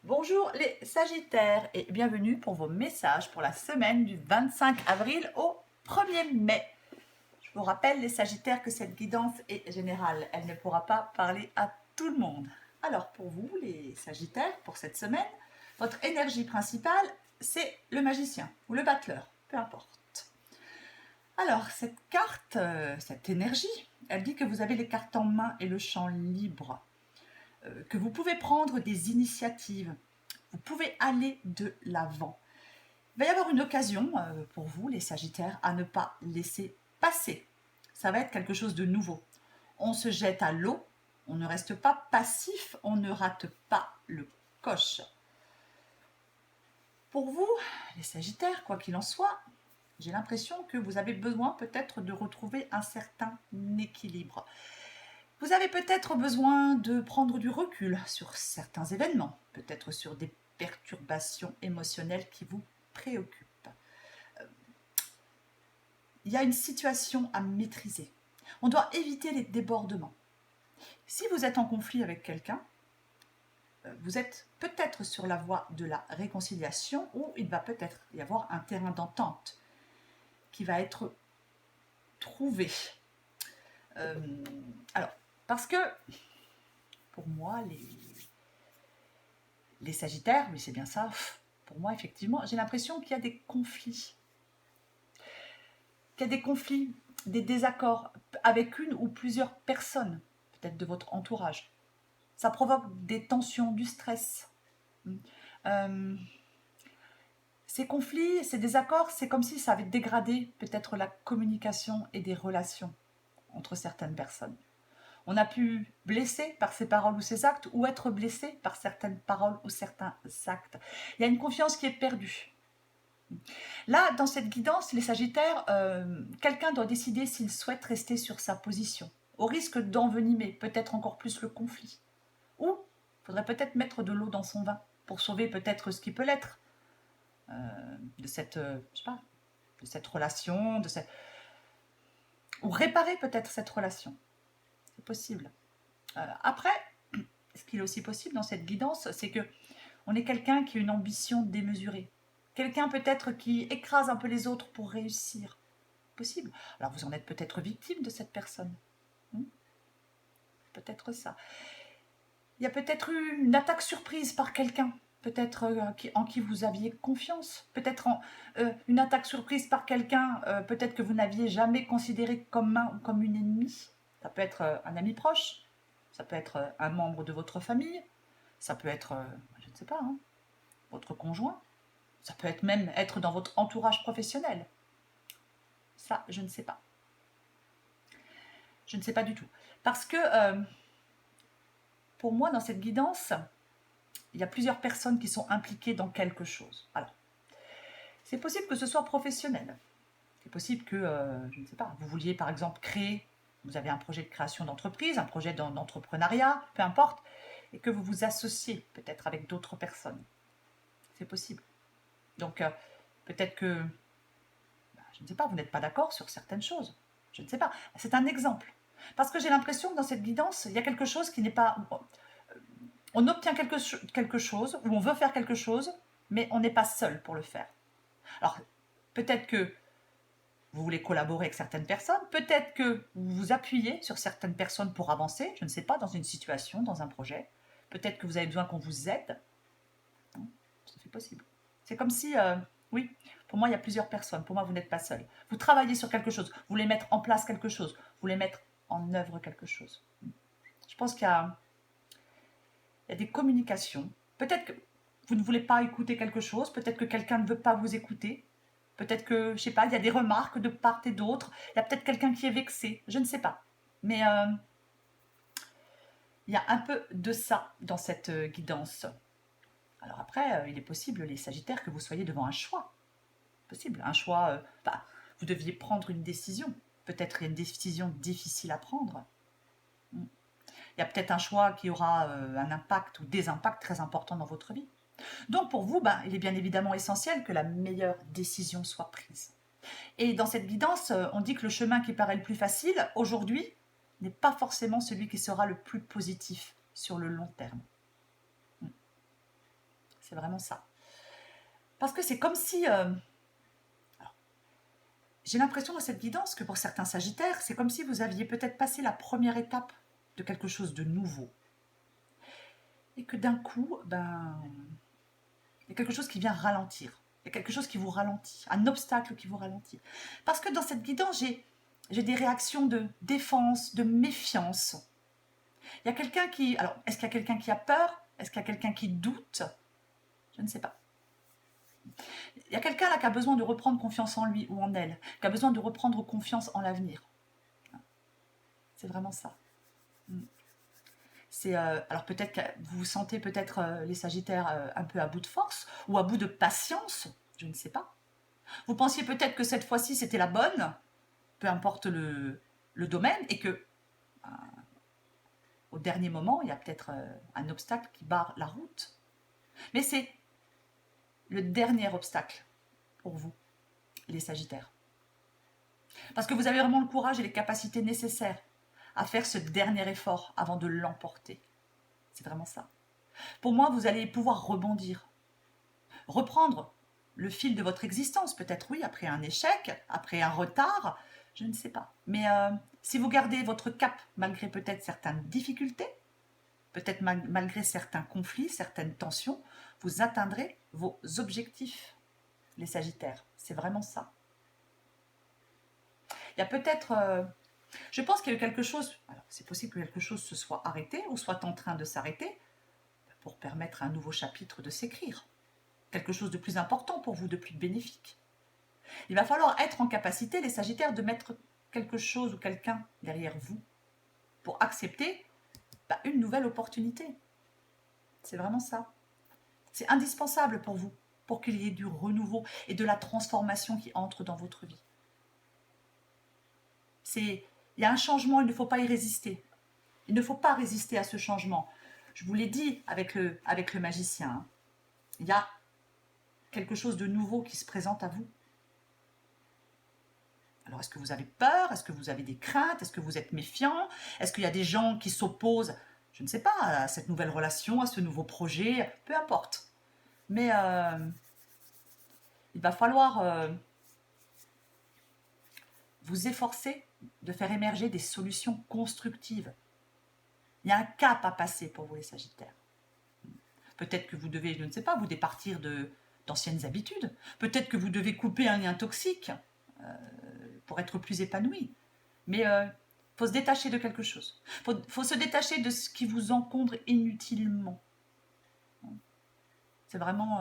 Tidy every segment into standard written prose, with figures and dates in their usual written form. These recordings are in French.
Bonjour les Sagittaires et bienvenue pour vos messages pour la semaine du 25 avril au 1er mai. Je vous rappelle les Sagittaires que cette guidance est générale, elle ne pourra pas parler à tout le monde. Alors pour vous les Sagittaires, pour cette semaine, votre énergie principale c'est le magicien ou le battleur, peu importe. Alors cette carte, cette énergie, elle dit que vous avez les cartes en main et le champ libre, que vous pouvez prendre des initiatives. Vous pouvez aller de l'avant. Il va y avoir une occasion pour vous, les Sagittaires, à ne pas laisser passer. Ça va être quelque chose de nouveau. On se jette à l'eau, on ne reste pas passif, on ne rate pas le coche. Pour vous, les Sagittaires, quoi qu'il en soit, j'ai l'impression que vous avez besoin peut-être de retrouver un certain équilibre. Vous avez peut-être besoin de prendre du recul sur certains événements, peut-être sur des perturbations émotionnelles qui vous préoccupent. Il y a une situation à maîtriser. On doit éviter les débordements. Si vous êtes en conflit avec quelqu'un, vous êtes peut-être sur la voie de la réconciliation ou il va peut-être y avoir un terrain d'entente qui va être trouvé. Alors, parce que pour moi, les Sagittaires, oui c'est bien ça, pour moi effectivement, j'ai l'impression qu'il y a des conflits. Qu'il y a des conflits, des désaccords avec une ou plusieurs personnes, peut-être de votre entourage. Ça provoque des tensions, du stress. Ces conflits, ces désaccords, c'est comme si ça avait dégradé peut-être la communication et des relations entre certaines personnes. On a pu blesser par ses paroles ou ses actes ou être blessé par certaines paroles ou certains actes. Il y a une confiance qui est perdue. Là, dans cette guidance, les Sagittaires, quelqu'un doit décider s'il souhaite rester sur sa position, au risque d'envenimer peut-être encore plus le conflit. Ou il faudrait peut-être mettre de l'eau dans son vin pour sauver peut-être ce qui peut l'être de cette, je sais pas, de cette relation, ou réparer peut-être cette relation. C'est possible. Après, ce qu'il est aussi possible dans cette guidance, c'est que on est quelqu'un qui a une ambition démesurée. Quelqu'un peut-être qui écrase un peu les autres pour réussir. Possible. Alors vous en êtes peut-être victime de cette personne. Peut-être ça. Il y a peut-être eu une attaque surprise par quelqu'un, peut-être en qui vous aviez confiance. Peut-être une attaque surprise par quelqu'un, peut-être que vous n'aviez jamais considéré comme un ou comme une ennemie. Ça peut être un ami proche, ça peut être un membre de votre famille, ça peut être, je ne sais pas, hein, votre conjoint. Ça peut être même être dans votre entourage professionnel. Ça, je ne sais pas. Je ne sais pas du tout. Parce que, pour moi, dans cette guidance, il y a plusieurs personnes qui sont impliquées dans quelque chose. Alors, c'est possible que ce soit professionnel. C'est possible que, je ne sais pas, vous vouliez par exemple créer, vous avez un projet de création d'entreprise, un projet d'entrepreneuriat, peu importe, et que vous vous associez peut-être avec d'autres personnes. C'est possible. Donc, peut-être que, je ne sais pas, vous n'êtes pas d'accord sur certaines choses. Je ne sais pas. C'est un exemple. Parce que j'ai l'impression que dans cette guidance, il y a quelque chose qui n'est pas... On obtient quelque chose, ou on veut faire quelque chose, mais on n'est pas seul pour le faire. Alors, peut-être que vous voulez collaborer avec certaines personnes, peut-être que vous vous appuyez sur certaines personnes pour avancer, je ne sais pas, dans une situation, dans un projet. Peut-être que vous avez besoin qu'on vous aide. C'est possible. C'est comme si, oui, pour moi, il y a plusieurs personnes. Pour moi, vous n'êtes pas seul. Vous travaillez sur quelque chose, vous voulez mettre en place quelque chose, vous voulez mettre en œuvre quelque chose. Je pense qu'il y a des communications. Peut-être que vous ne voulez pas écouter quelque chose, peut-être que quelqu'un ne veut pas vous écouter, peut-être que, je ne sais pas, il y a des remarques de part et d'autre, il y a peut-être quelqu'un qui est vexé, je ne sais pas. Mais il y a un peu de ça dans cette guidance. Alors après, il est possible, les Sagittaires, que vous soyez devant un choix. Possible, un choix, vous deviez prendre une décision. Peut-être une décision difficile à prendre. Il y a peut-être un choix qui aura un impact ou des impacts très importants dans votre vie. Donc pour vous, il est bien évidemment essentiel que la meilleure décision soit prise. Et dans cette guidance, on dit que le chemin qui paraît le plus facile aujourd'hui n'est pas forcément celui qui sera le plus positif sur le long terme. C'est vraiment ça. Parce que c'est comme si... j'ai l'impression dans cette guidance que pour certains Sagittaires, c'est comme si vous aviez peut-être passé la première étape de quelque chose de nouveau. Et que d'un coup, il y a quelque chose qui vient ralentir. Il y a quelque chose qui vous ralentit, un obstacle qui vous ralentit. Parce que dans cette guidance, j'ai des réactions de défense, de méfiance. Il y a quelqu'un qui... Alors, est-ce qu'il y a quelqu'un qui a peur? Est-ce qu'il y a quelqu'un qui doute? Je ne sais pas. Il y a quelqu'un là qui a besoin de reprendre confiance en lui ou en elle, qui a besoin de reprendre confiance en l'avenir. C'est vraiment ça. Alors peut-être que vous vous sentez peut-être les Sagittaires un peu à bout de force ou à bout de patience, je ne sais pas. Vous pensiez peut-être que cette fois-ci c'était la bonne, peu importe le domaine, et que au dernier moment il y a peut-être un obstacle qui barre la route. Mais c'est le dernier obstacle pour vous, les Sagittaires. Parce que vous avez vraiment le courage et les capacités nécessaires à faire ce dernier effort avant de l'emporter. C'est vraiment ça. Pour moi, vous allez pouvoir rebondir, reprendre le fil de votre existence, peut-être oui, après un échec, après un retard, je ne sais pas. Mais si vous gardez votre cap malgré peut-être certaines difficultés, peut-être malgré certains conflits, certaines tensions, vous atteindrez vos objectifs, les Sagittaires. C'est vraiment ça. Il y a peut-être... je pense qu'il y a eu quelque chose... Alors, c'est possible que quelque chose se soit arrêté ou soit en train de s'arrêter pour permettre à un nouveau chapitre de s'écrire. Quelque chose de plus important pour vous, de plus bénéfique. Il va falloir être en capacité, les Sagittaires, de mettre quelque chose ou quelqu'un derrière vous pour accepter une nouvelle opportunité. C'est vraiment ça. C'est indispensable pour vous, pour qu'il y ait du renouveau et de la transformation qui entre dans votre vie. Il y a un changement, il ne faut pas y résister. Il ne faut pas résister à ce changement. Je vous l'ai dit avec le magicien. Hein. Il y a quelque chose de nouveau qui se présente à vous. Alors, est-ce que vous avez peur? Est-ce que vous avez des craintes? Est-ce que vous êtes méfiant? Est-ce qu'il y a des gens qui s'opposent, je ne sais pas, à cette nouvelle relation, à ce nouveau projet? Peu importe. Mais il va falloir vous efforcer de faire émerger des solutions constructives. Il y a un cap à passer pour vous, les Sagittaires. Peut-être que vous devez, je ne sais pas, vous départir d'anciennes habitudes. Peut-être que vous devez couper un lien toxique pour être plus épanoui. Mais faut se détacher de quelque chose. Faut se détacher de ce qui vous encombre inutilement. C'est vraiment...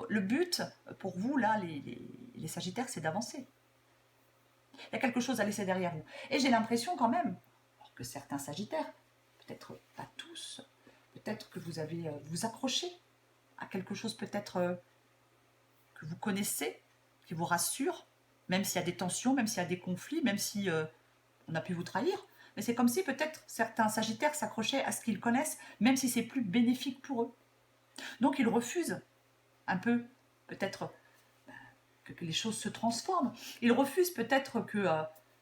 Le but, pour vous, là, les Sagittaires, c'est d'avancer. Il y a quelque chose à laisser derrière vous. Et j'ai l'impression quand même que certains Sagittaires, peut-être pas tous, peut-être que vous avez vous accrochez à quelque chose peut-être que vous connaissez, qui vous rassure, même s'il y a des tensions, même s'il y a des conflits, même si on a pu vous trahir. Mais c'est comme si peut-être certains Sagittaires s'accrochaient à ce qu'ils connaissent, même si c'est plus bénéfique pour eux. Donc ils refusent un peu, peut-être, que les choses se transforment. Ils refusent peut-être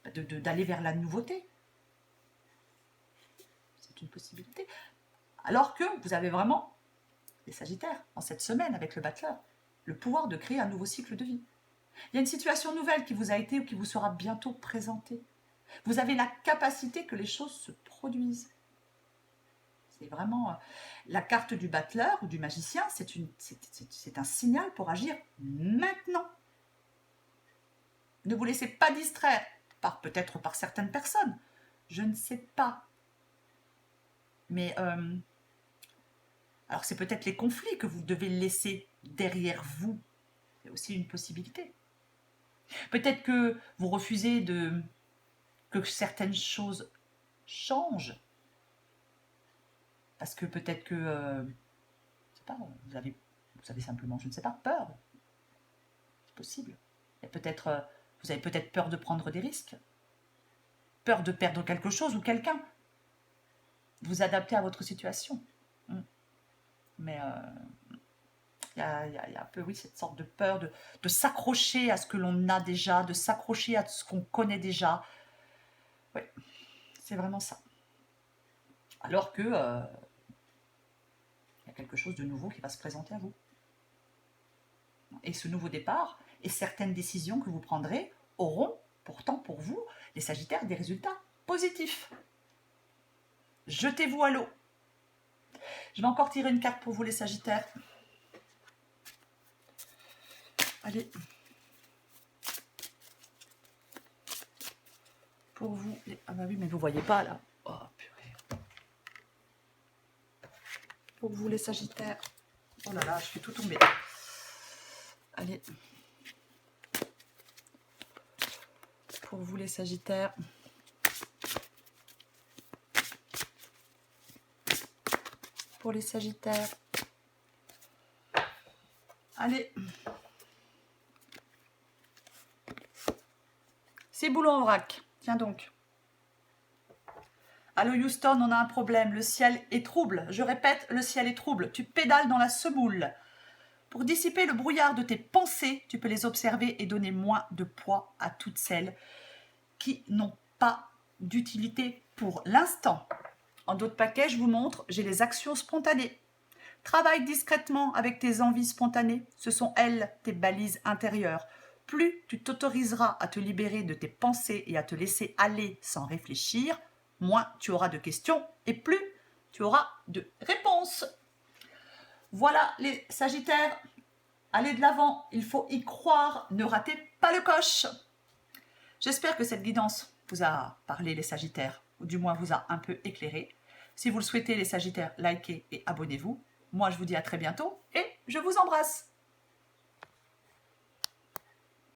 d'aller vers la nouveauté. C'est une possibilité. Alors que vous avez vraiment, les Sagittaires, en cette semaine avec le Battleur, le pouvoir de créer un nouveau cycle de vie. Il y a une situation nouvelle qui vous a été ou qui vous sera bientôt présentée. Vous avez la capacité que les choses se produisent. C'est vraiment la carte du battleur ou du magicien, c'est un signal pour agir maintenant. Ne vous laissez pas distraire, peut-être par certaines personnes. Je ne sais pas. Mais alors c'est peut-être les conflits que vous devez laisser derrière vous. C'est aussi une possibilité. Peut-être que vous refusez que certaines choses changent. Parce que peut-être que, je ne sais pas, vous avez simplement, je ne sais pas, peur. C'est possible. Et peut-être, vous avez peut-être peur de prendre des risques. Peur de perdre quelque chose ou quelqu'un. Vous adaptez à votre situation. Mais il y a un peu, oui, cette sorte de peur de s'accrocher à ce que l'on a déjà, de s'accrocher à ce qu'on connaît déjà. Oui, c'est vraiment ça. Alors que il y a quelque chose de nouveau qui va se présenter à vous. Et ce nouveau départ et certaines décisions que vous prendrez auront pourtant pour vous, les Sagittaires, des résultats positifs. Jetez-vous à l'eau. Je vais encore tirer une carte pour vous les Sagittaires. Allez. Pour vous. Ah bah oui, mais vous ne voyez pas là. Oh purée. Pour vous les Sagittaires. Oh là là, je fais tout tomber. Allez. Pour vous les Sagittaires. Pour les Sagittaires. Allez. C'est boulot en vrac. Tiens donc. Allô Houston, on a un problème. Le ciel est trouble. Je répète, le ciel est trouble. Tu pédales dans la semoule. Pour dissiper le brouillard de tes pensées, tu peux les observer et donner moins de poids à toutes celles qui n'ont pas d'utilité pour l'instant. En d'autres paquets, je vous montre, j'ai les actions spontanées. Travaille discrètement avec tes envies spontanées. Ce sont elles, tes balises intérieures. Plus tu t'autoriseras à te libérer de tes pensées et à te laisser aller sans réfléchir, moins tu auras de questions et plus tu auras de réponses. Voilà les Sagittaires, allez de l'avant, il faut y croire, ne ratez pas le coche. J'espère que cette guidance vous a parlé les Sagittaires, ou du moins vous a un peu éclairé. Si vous le souhaitez les Sagittaires, likez et abonnez-vous. Moi je vous dis à très bientôt et je vous embrasse.